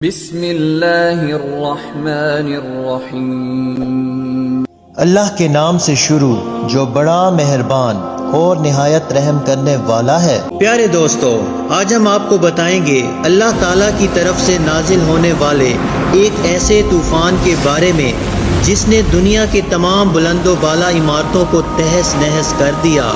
بسم اللہ الرحمن الرحیم۔ اللہ کے نام سے شروع جو بڑا مہربان اور نہایت رحم کرنے والا ہے۔ پیارے دوستو، آج ہم آپ کو بتائیں گے اللہ تعالیٰ کی طرف سے نازل ہونے والے ایک ایسے طوفان کے بارے میں جس نے دنیا کے تمام بلند و بالا عمارتوں کو تہس نہس کر دیا۔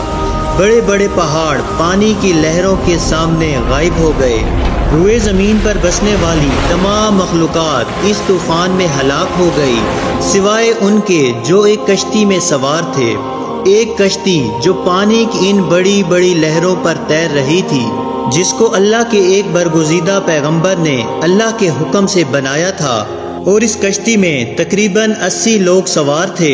بڑے بڑے پہاڑ پانی کی لہروں کے سامنے غائب ہو گئے۔ روئے زمین پر بسنے والی تمام مخلوقات اس طوفان میں ہلاک ہو گئی، سوائے ان کے جو ایک کشتی میں سوار تھے، ایک کشتی جو پانی کی ان بڑی بڑی لہروں پر تیر رہی تھی، جس کو اللہ کے ایک برگزیدہ پیغمبر نے اللہ کے حکم سے بنایا تھا، اور اس کشتی میں تقریباً 80 لوگ سوار تھے،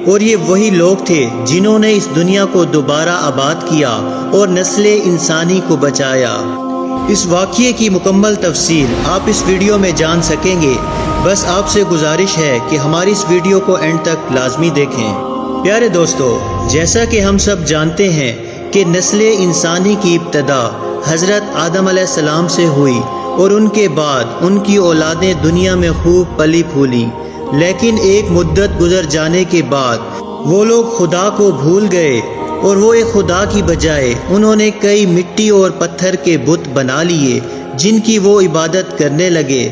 اور یہ وہی لوگ تھے جنہوں نے اس دنیا کو دوبارہ آباد کیا اور نسل انسانی کو بچایا۔ اس واقعے کی مکمل تفصیل آپ اس ویڈیو میں جان سکیں گے، بس آپ سے گزارش ہے کہ ہماری اس ویڈیو کو اینڈ تک لازمی دیکھیں۔ پیارے دوستو، جیسا کہ ہم سب جانتے ہیں کہ نسل انسانی کی ابتدا حضرت آدم علیہ السلام سے ہوئی، اور ان کے بعد ان کی اولادیں دنیا میں خوب پلی پھولی، لیکن ایک مدت گزر جانے کے بعد وہ لوگ خدا کو بھول گئے، اور وہ ایک خدا کی بجائے انہوں نے کئی مٹی اور پتھر کے بت بنا لیے جن کی وہ عبادت کرنے لگے،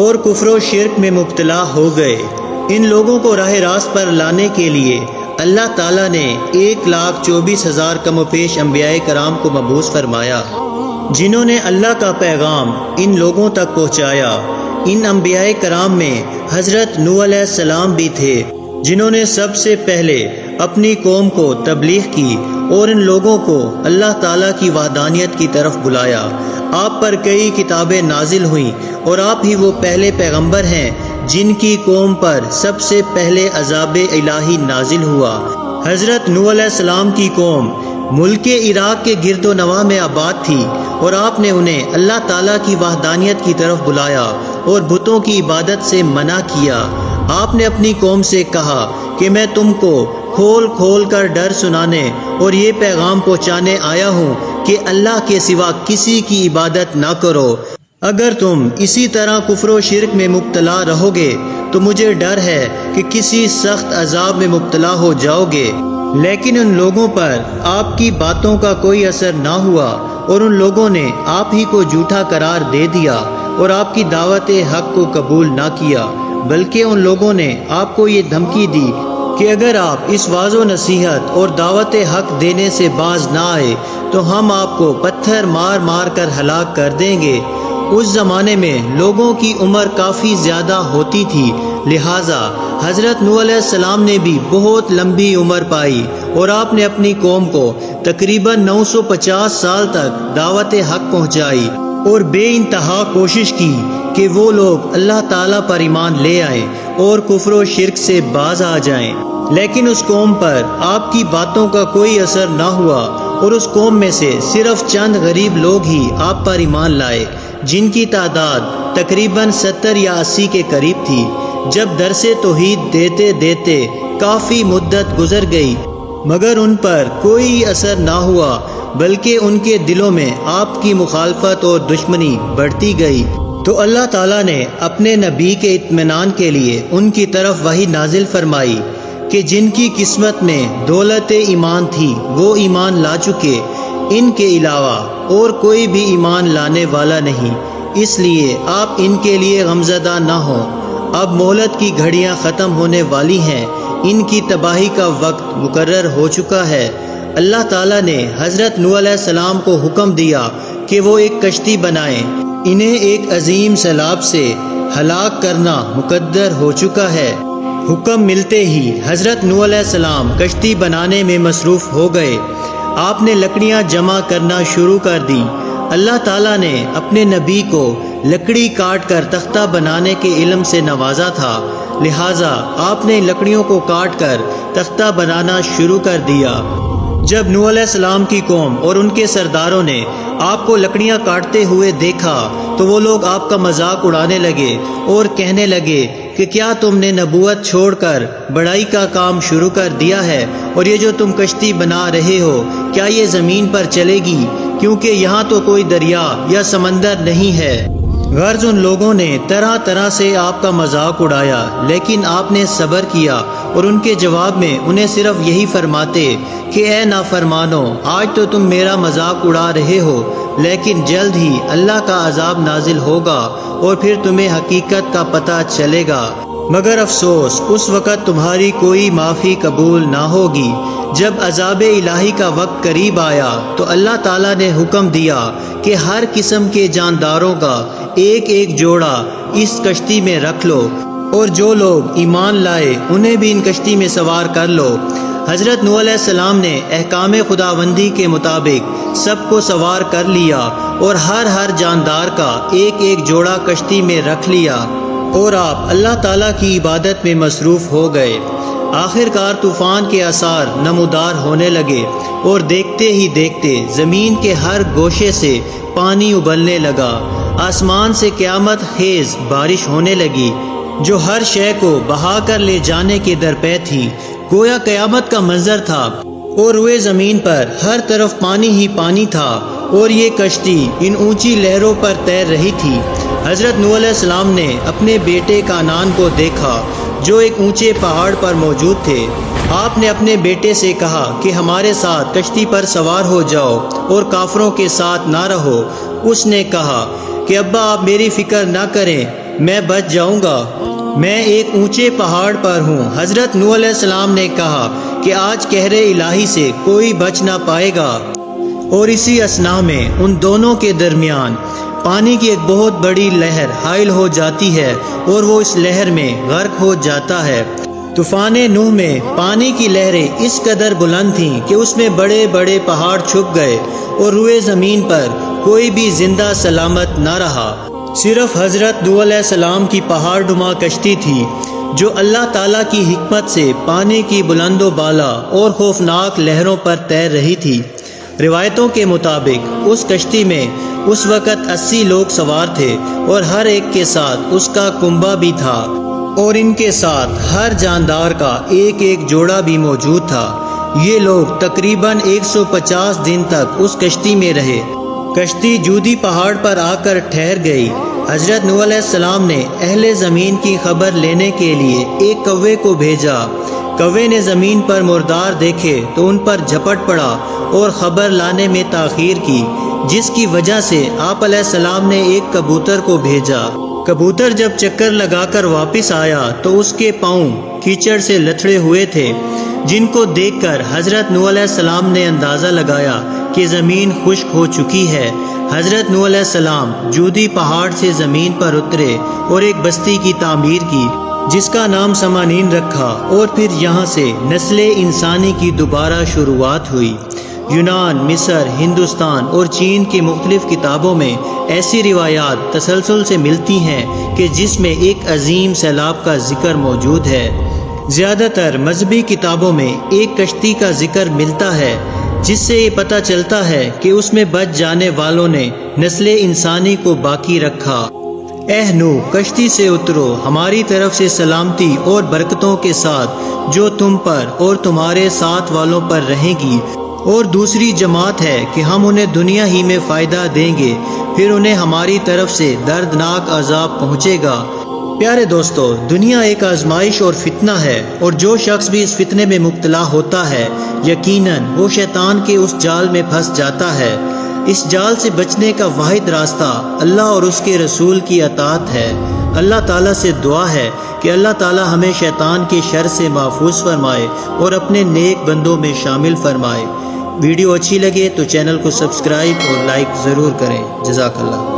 اور کفر و شرک میں مبتلا ہو گئے۔ ان لوگوں کو راہ راست پر لانے کے لیے اللہ تعالیٰ نے 1,24,000 کم و پیش انبیاء کرام کو مبعوث فرمایا، جنہوں نے اللہ کا پیغام ان لوگوں تک پہنچایا۔ ان انبیاء کرام میں حضرت نوح علیہ السلام بھی تھے، جنہوں نے سب سے پہلے اپنی قوم کو تبلیغ کی اور ان لوگوں کو اللہ تعالیٰ کی وحدانیت کی طرف بلایا۔ آپ پر کئی کتابیں نازل ہوئیں، اور آپ ہی وہ پہلے پیغمبر ہیں جن کی قوم پر سب سے پہلے عذاب الہی نازل ہوا۔ حضرت نوح علیہ السلام کی قوم ملک عراق کے گرد و نواح میں آباد تھی، اور آپ نے انہیں اللہ تعالیٰ کی وحدانیت کی طرف بلایا اور بتوں کی عبادت سے منع کیا۔ آپ نے اپنی قوم سے کہا کہ میں تم کو کھول کھول کر ڈر سنانے اور یہ پیغام پہنچانے آیا ہوں کہ اللہ کے سوا کسی کی عبادت نہ کرو۔ اگر تم اسی طرح کفر و شرک میں مبتلا رہو گے تو مجھے ڈر ہے کہ کسی سخت عذاب میں مبتلا ہو جاؤ گے۔ لیکن ان لوگوں پر آپ کی باتوں کا کوئی اثر نہ ہوا، اور ان لوگوں نے آپ ہی کو جھوٹا قرار دے دیا اور آپ کی دعوت حق کو قبول نہ کیا، بلکہ ان لوگوں نے آپ کو یہ دھمکی دی کہ اگر آپ اس واعظ و نصیحت اور دعوت حق دینے سے باز نہ آئے تو ہم آپ کو پتھر مار مار کر ہلاک کر دیں گے۔ اس زمانے میں لوگوں کی عمر کافی زیادہ ہوتی تھی، لہٰذا حضرت نوح علیہ السلام نے بھی بہت لمبی عمر پائی، اور آپ نے اپنی قوم کو تقریباً 950 سال تک دعوت حق پہنچائی، اور بے انتہا کوشش کی کہ وہ لوگ اللہ تعالیٰ پر ایمان لے آئیں اور کفر و شرک سے باز آ جائیں۔ لیکن اس قوم پر آپ کی باتوں کا کوئی اثر نہ ہوا، اور اس قوم میں سے صرف چند غریب لوگ ہی آپ پر ایمان لائے، جن کی تعداد تقریباً 70 یا 80 کے قریب تھی۔ جب درس توحید دیتے دیتے کافی مدت گزر گئی، مگر ان پر کوئی اثر نہ ہوا، بلکہ ان کے دلوں میں آپ کی مخالفت اور دشمنی بڑھتی گئی۔ تو اللہ تعالیٰ نے اپنے نبی کے اطمینان کے لیے ان کی طرف وحی نازل فرمائی کہ جن کی قسمت میں دولت ایمان تھی وہ ایمان لا چکے، ان کے علاوہ اور کوئی بھی ایمان لانے والا نہیں، اس لیے آپ ان کے لیے غمزدہ نہ ہوں۔ اب مہلت کی گھڑیاں ختم ہونے والی ہیں، ان کی تباہی کا وقت مقرر ہو چکا ہے۔ اللہ تعالیٰ نے حضرت نوح علیہ السلام کو حکم دیا کہ وہ ایک کشتی بنائیں، انہیں ایک عظیم سیلاب سے ہلاک کرنا مقدر ہو چکا ہے۔ حکم ملتے ہی حضرت نوح علیہ السلام کشتی بنانے میں مصروف ہو گئے۔ آپ نے لکڑیاں جمع کرنا شروع کر دی۔ اللہ تعالیٰ نے اپنے نبی کو لکڑی کاٹ کر تختہ بنانے کے علم سے نوازا تھا، لہٰذا آپ نے لکڑیوں کو کاٹ کر تختہ بنانا شروع کر دیا۔ جب نوح علیہ السلام کی قوم اور ان کے سرداروں نے آپ کو لکڑیاں کاٹتے ہوئے دیکھا تو وہ لوگ آپ کا مذاق اڑانے لگے اور کہنے لگے کہ کیا تم نے نبوت چھوڑ کر بڑائی کا کام شروع کر دیا ہے، اور یہ جو تم کشتی بنا رہے ہو کیا یہ زمین پر چلے گی، کیونکہ یہاں تو کوئی دریا یا سمندر نہیں ہے۔ غرض ان لوگوں نے طرح طرح سے آپ کا مذاق اڑایا، لیکن آپ نے صبر کیا اور ان کے جواب میں انہیں صرف یہی فرماتے کہ اے نافرمانو، آج تو تم میرا مذاق اڑا رہے ہو، لیکن جلد ہی اللہ کا عذاب نازل ہوگا اور پھر تمہیں حقیقت کا پتہ چلے گا، مگر افسوس اس وقت تمہاری کوئی معافی قبول نہ ہوگی۔ جب عذاب الہی کا وقت قریب آیا تو اللہ تعالیٰ نے حکم دیا کہ ہر قسم کے جانداروں کا ایک ایک جوڑا اس کشتی میں رکھ لو، اور جو لوگ ایمان لائے انہیں بھی ان کشتی میں سوار کر لو۔ حضرت نوح علیہ السلام نے احکام خداوندی کے مطابق سب کو سوار کر لیا اور ہر جاندار کا ایک ایک جوڑا کشتی میں رکھ لیا، اور آپ اللہ تعالیٰ کی عبادت میں مصروف ہو گئے۔ آخر کار طوفان کے آثار نمودار ہونے لگے اور دیکھتے ہی دیکھتے زمین کے ہر گوشے سے پانی ابلنے لگا، آسمان سے قیامت خیز بارش ہونے لگی جو ہر شے کو بہا کر لے جانے کے درپے تھی، گویا قیامت کا منظر تھا، اور روئے زمین پر ہر طرف پانی ہی پانی تھا، اور یہ کشتی ان اونچی لہروں پر تیر رہی تھی۔ حضرت نوح علیہ السلام نے اپنے بیٹے کانعان کو دیکھا جو ایک اونچے پہاڑ پر موجود تھے۔ آپ نے اپنے بیٹے سے کہا کہ ہمارے ساتھ کشتی پر سوار ہو جاؤ اور کافروں کے ساتھ نہ رہو۔ اس نے کہا کہ ابا آپ میری فکر نہ کریں، میں بچ جاؤں گا، میں ایک اونچے پہاڑ پر ہوں۔ حضرت نوح علیہ السلام نے کہا کہ آج قہر الہی سے کوئی بچ نہ پائے گا، اور اسی اثناء میں ان دونوں کے درمیان پانی کی ایک بہت بڑی لہر حائل ہو جاتی ہے اور وہ اس لہر میں غرق ہو جاتا ہے۔ طوفان نوح میں پانی کی لہریں اس قدر بلند تھیں کہ اس میں بڑے بڑے پہاڑ چھپ گئے اور روئے زمین پر کوئی بھی زندہ سلامت نہ رہا۔ صرف حضرت نوح علیہ السلام کی پہاڑ نما کشتی تھی جو اللہ تعالیٰ کی حکمت سے پانی کی بلند و بالا اور خوفناک لہروں پر تیر رہی تھی۔ روایتوں کے مطابق اس کشتی میں اس وقت 80 لوگ سوار تھے اور ہر ایک کے ساتھ اس کا کنبہ بھی تھا، اور ان کے ساتھ ہر جاندار کا ایک ایک جوڑا بھی موجود تھا۔ یہ لوگ تقریباً 150 دن تک اس کشتی میں رہے۔ کشتی جودی پہاڑ پر آ کر ٹھہر گئی۔ حضرت نوح علیہ السلام نے اہل زمین کی خبر لینے کے لیے ایک کوے کو بھیجا۔ کوے نے زمین پر مردار دیکھے تو ان پر جھپٹ پڑا اور خبر لانے میں تاخیر کی، جس کی وجہ سے آپ علیہ السلام نے ایک کبوتر کو بھیجا۔ کبوتر جب چکر لگا کر واپس آیا تو اس کے پاؤں کیچڑ سے لتھڑے ہوئے تھے، جن کو دیکھ کر حضرت نوح علیہ السلام نے اندازہ لگایا کہ زمین خشک ہو چکی ہے۔ حضرت نوح علیہ السلام جودی پہاڑ سے زمین پر اترے اور ایک بستی کی تعمیر کی جس کا نام سمانین رکھا، اور پھر یہاں سے نسل انسانی کی دوبارہ شروعات ہوئی۔ یونان، مصر، ہندوستان اور چین کی مختلف کتابوں میں ایسی روایات تسلسل سے ملتی ہیں کہ جس میں ایک عظیم سیلاب کا ذکر موجود ہے۔ زیادہ تر مذہبی کتابوں میں ایک کشتی کا ذکر ملتا ہے، جس سے یہ پتہ چلتا ہے کہ اس میں بچ جانے والوں نے نسل انسانی کو باقی رکھا۔ اے نوح، کشتی سے اترو، ہماری طرف سے سلامتی اور برکتوں کے ساتھ جو تم پر اور تمہارے ساتھ والوں پر رہیں گی، اور دوسری جماعت ہے کہ ہم انہیں دنیا ہی میں فائدہ دیں گے، پھر انہیں ہماری طرف سے دردناک عذاب پہنچے گا۔ پیارے دوستو، دنیا ایک آزمائش اور فتنہ ہے، اور جو شخص بھی اس فتنے میں مبتلا ہوتا ہے یقیناً وہ شیطان کے اس جال میں پھنس جاتا ہے۔ اس جال سے بچنے کا واحد راستہ اللہ اور اس کے رسول کی اطاعت ہے۔ اللہ تعالیٰ سے دعا ہے کہ اللہ تعالیٰ ہمیں شیطان کے شر سے محفوظ فرمائے اور اپنے نیک بندوں میں شامل فرمائے۔ ویڈیو اچھی لگے تو چینل کو سبسکرائب اور لائک ضرور کریں۔ جزاک اللہ۔